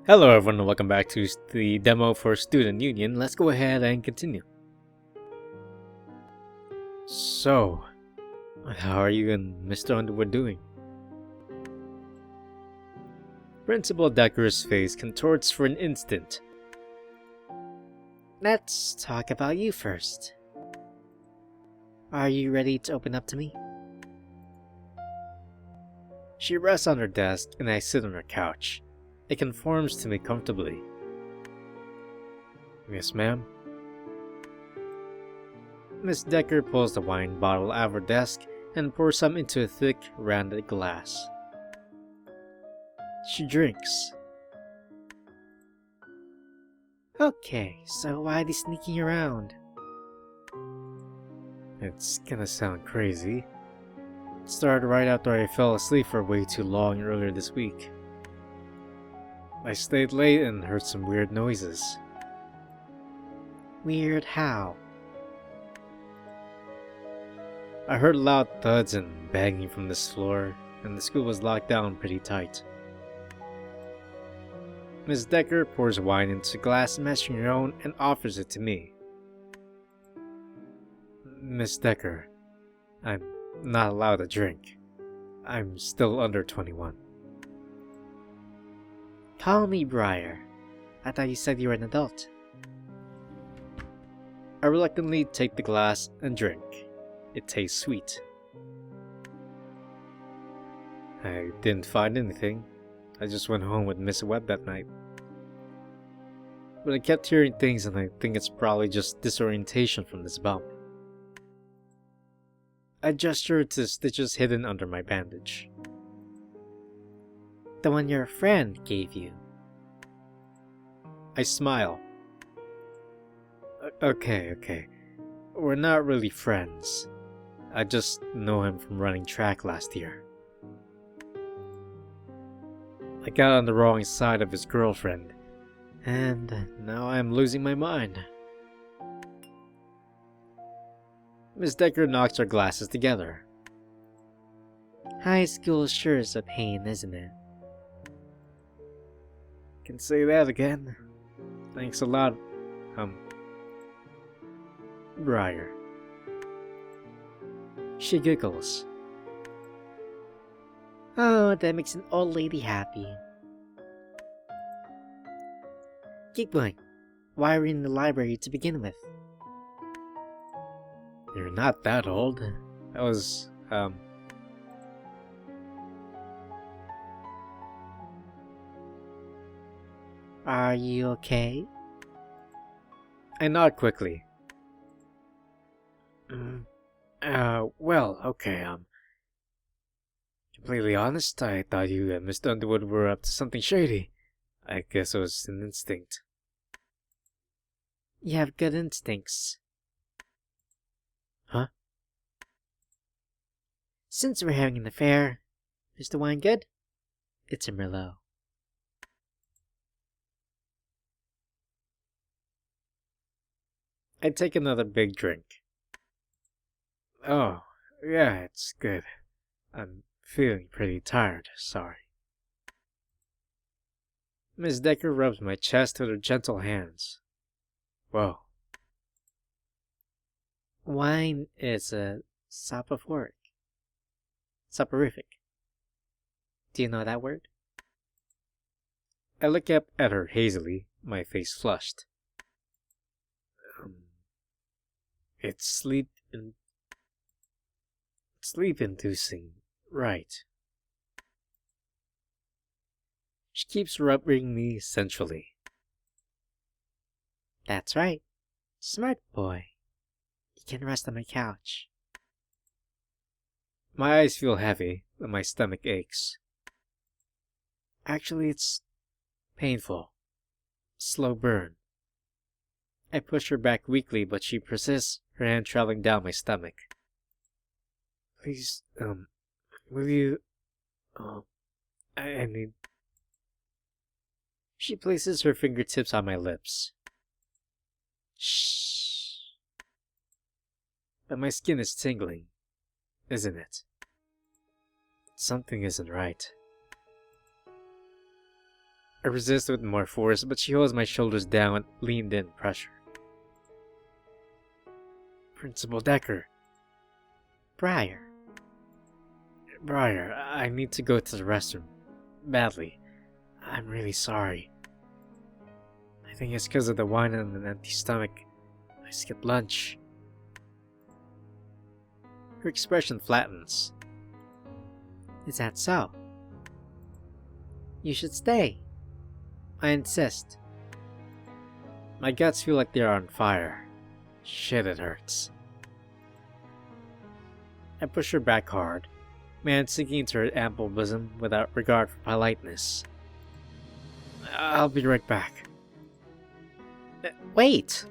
Hello everyone and welcome back to the demo for Student Union. Let's go ahead and continue. So, how are you and Mr. Underwood doing? Principal Decker's face contorts for an instant. Let's talk about you first. Are you ready to open up to me? She rests on her desk and I sit on her couch. It conforms to me comfortably. Yes, ma'am. Miss Decker pulls the wine bottle out of her desk and pours some into a thick, rounded glass. She drinks. Okay, so why the sneaking around? It's gonna sound crazy. It started right after I fell asleep for way too long earlier this week. I stayed late and heard some weird noises. Weird how? I heard loud thuds and banging from this floor, and the school was locked down pretty tight. Miss Decker pours wine into a glass matching her own and offers it to me. Miss Decker, I'm not allowed to drink. I'm still under 21. Call me Briar. I thought you said you were an adult. I reluctantly take the glass and drink. It tastes sweet. I didn't find anything. I just went home with Miss Webb that night. But I kept hearing things and I think it's probably just disorientation from this bump. I gestured to the stitches hidden under my bandage. The one your friend gave you. I smile. Okay. We're not really friends. I just know him from running track last year. I got on the wrong side of his girlfriend, and now I'm losing my mind. Miss Decker knocks her glasses together. High school sure is a pain, isn't it? Can say that again. Thanks a lot, Briar. She giggles. Oh, that makes an old lady happy. Giggling. Why are we in the library to begin with? You're not that old. I was, Are you okay? I nod quickly. Well, okay, completely honest, I thought you and Mr. Underwood were up to something shady. I guess it was an instinct. You have good instincts. Huh? Since we're having an affair, is the wine good? It's a Merlot. I take another big drink. Oh, yeah, it's good. I'm feeling pretty tired, sorry. Miss Decker rubs my chest with her gentle hands. Whoa. Wine is a soporific. Soporific. Do you know that word? I look up at her hazily, my face flushed. It's sleep-inducing, right. She keeps rubbing me sensually. That's right. Smart boy. You can rest on my couch. My eyes feel heavy, and my stomach aches. Actually, it's painful. Slow burn. I push her back weakly, but she persists, her hand traveling down my stomach. Please, will you... I need... She places her fingertips on my lips. Shh. But my skin is tingling, isn't it? Something isn't right. I resist with more force, but she holds my shoulders down with leaned-in pressure. Principal Decker. Briar. Briar, I need to go to the restroom. Badly. I'm really sorry. I think it's because of the wine and an empty stomach. I skipped lunch. Her expression flattens. Is that so? You should stay. I insist. My guts feel like they're on fire. Shit, it hurts. I push her back hard, my hand sinking into her ample bosom without regard for politeness. I'll be right back. Wait!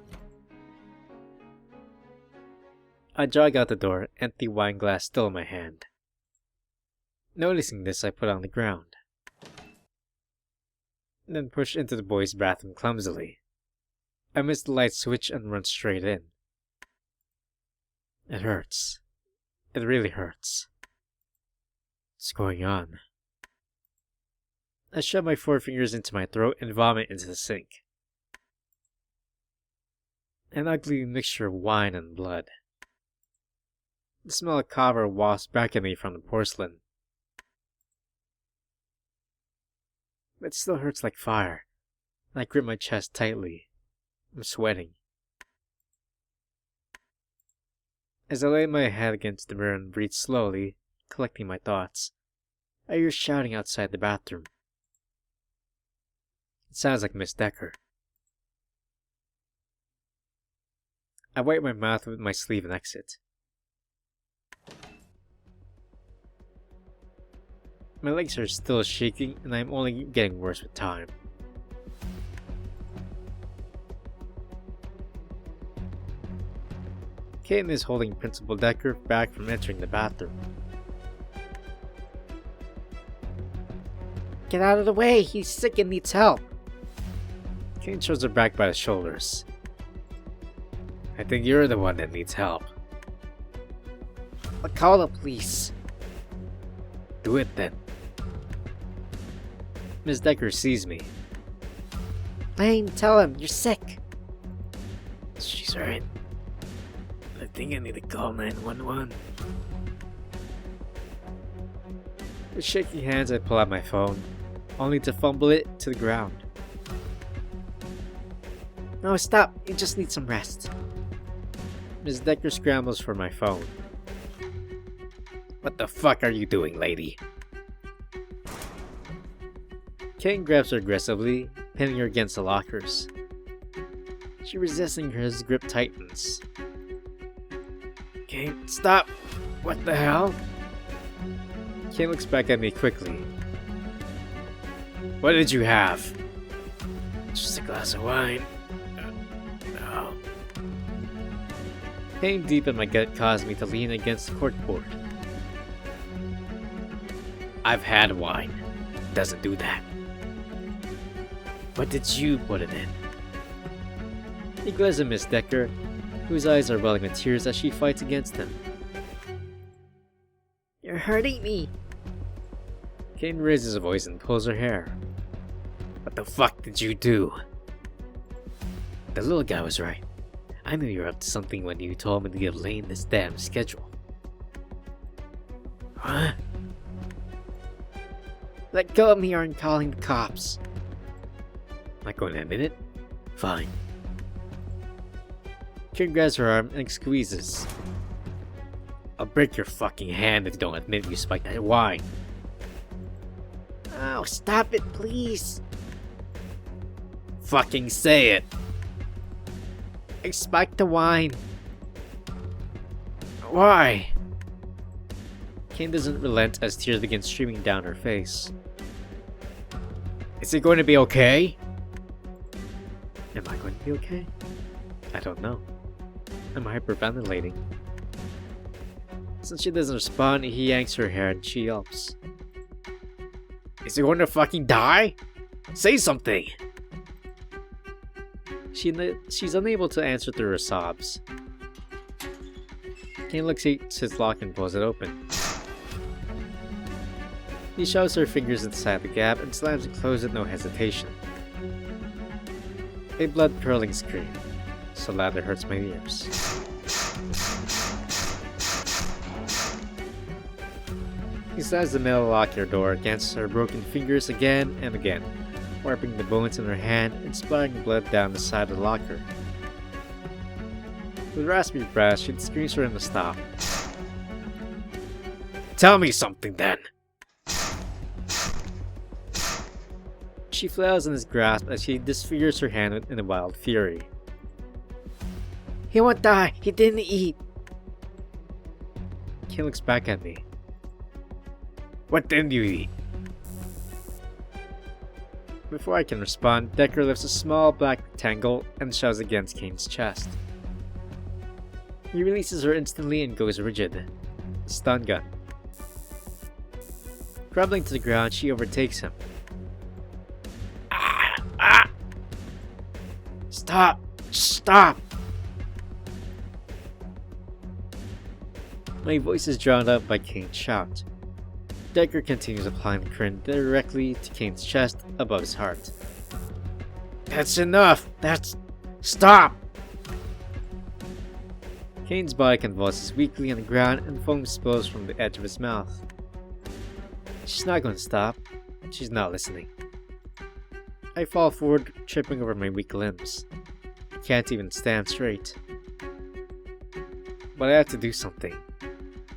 I jog out the door, empty wine glass still in my hand. Noticing this, I put it on the ground. Then push into the boys' bathroom clumsily. I miss the light switch and run straight in. It hurts. It really hurts. What's going on? I shove my forefingers into my throat and vomit into the sink. An ugly mixture of wine and blood. The smell of copper wafts back at me from the porcelain. It still hurts like fire, and I grip my chest tightly. I'm sweating. As I lay my head against the mirror and breathe slowly, collecting my thoughts, I hear shouting outside the bathroom. It sounds like Miss Decker. I wipe my mouth with my sleeve and exit. My legs are still shaking, and I'm only getting worse with time. Kate is holding Principal Decker back from entering the bathroom. Get out of the way! He's sick and needs help! Kate shows her back by the shoulders. I think you're the one that needs help. I'll call the police. Do it then. Miss Decker sees me. Lane, tell him you're sick. She's right. I think I need to call 911. With shaky hands, I pull out my phone, only to fumble it to the ground. No, stop. You just need some rest. Miss Decker scrambles for my phone. What the fuck are you doing, lady? Kane grabs her aggressively, pinning her against the lockers. She resisting his grip tightens. Kane, stop! What the hell? Kane looks back at me quickly. What did you have? Just a glass of wine. No. Pain deep in my gut caused me to lean against the corkboard. I've had wine. Doesn't do that. What did you put it in? He glares at Miss Decker, whose eyes are welling with tears as she fights against him. You're hurting me. Kane raises his voice and pulls her hair. What the fuck did you do? The little guy was right. I knew you were up to something when you told me to give Lane this damn schedule. Huh? Let go of me or I'm calling the cops. Not going to admit it? Fine. Kane grabs her arm and squeezes. I'll break your fucking hand if you don't admit you spiked that wine. Oh, stop it, please. Fucking say it. I spiked the wine. Why? Kane doesn't relent as tears begin streaming down her face. Is it going to be okay? Am I going to be okay? I don't know. I'm hyperventilating. Since she doesn't respond, he yanks her hair and she yelps. Is he going to fucking die? Say something! She's unable to answer through her sobs. Kane looks at his lock and pulls it open. He shoves her fingers inside the gap and slams it closed with no hesitation. A blood-curdling scream, so loud it hurts my ears. He slams the metal locker door against her broken fingers again and again, warping the bones in her hand and splattering blood down the side of the locker. With raspy breath, she screams for him to stop. "Tell me something then!" She flails in his grasp as she disfigures her hand in a wild fury. He won't die. He didn't eat. Kane looks back at me. "What didn't you eat?" Before I can respond, Decker lifts a small black rectangle and shoves against Kane's chest. He releases her instantly and goes rigid. A stun gun. Crumbling to the ground, she overtakes him. Ah! Stop! Stop! My voice is drowned out by Kane's shout. Decker continues applying the current directly to Kane's chest above his heart. "That's enough! Stop!" Kane's body convulses weakly on the ground and foam spills from the edge of his mouth. She's not going to stop. She's not listening. I fall forward, tripping over my weak limbs. I can't even stand straight. But I have to do something.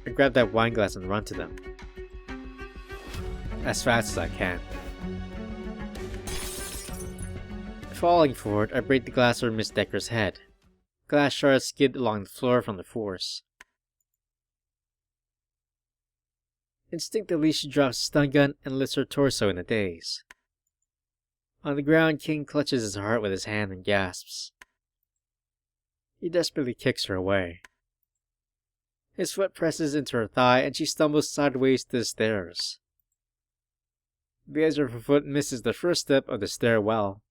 I grab that wine glass and run to them. As fast as I can. Falling forward, I break the glass over Miss Decker's head. Glass shards skid along the floor from the force. Instinctively, she drops a stun gun and lifts her torso in a daze. On the ground, King clutches his heart with his hand and gasps. He desperately kicks her away. His foot presses into her thigh and she stumbles sideways to the stairs. The edge of her foot misses the first step of the stairwell.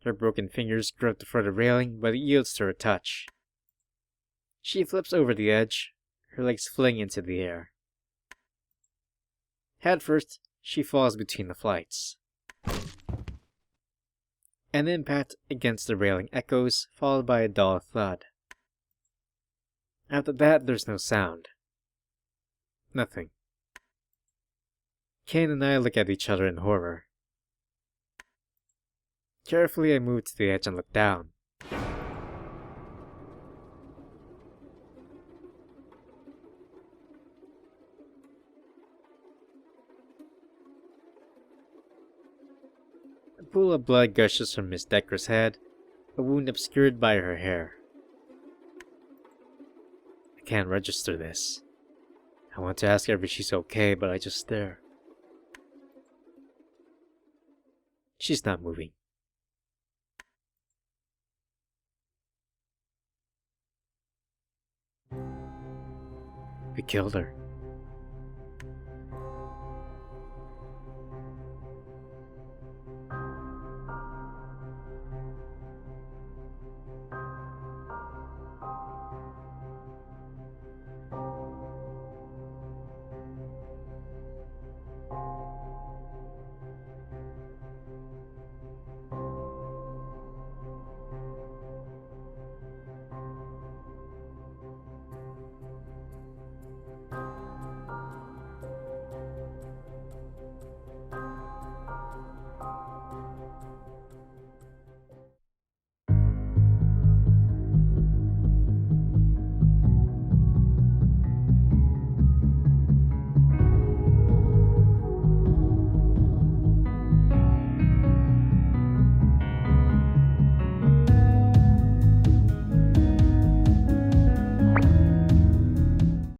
Her broken fingers grip the foot of the railing, but it yields to her touch. She flips over the edge, her legs fling into the air. Head first, she falls between the flights. An impact against the railing echoes, followed by a dull thud. After that, there's no sound. Nothing. Kane and I look at each other in horror. Carefully, I move to the edge and look down. A pool of blood gushes from Miss Decker's head, a wound obscured by her hair. I can't register this. I want to ask her if she's okay, but I just stare. She's not moving. We killed her.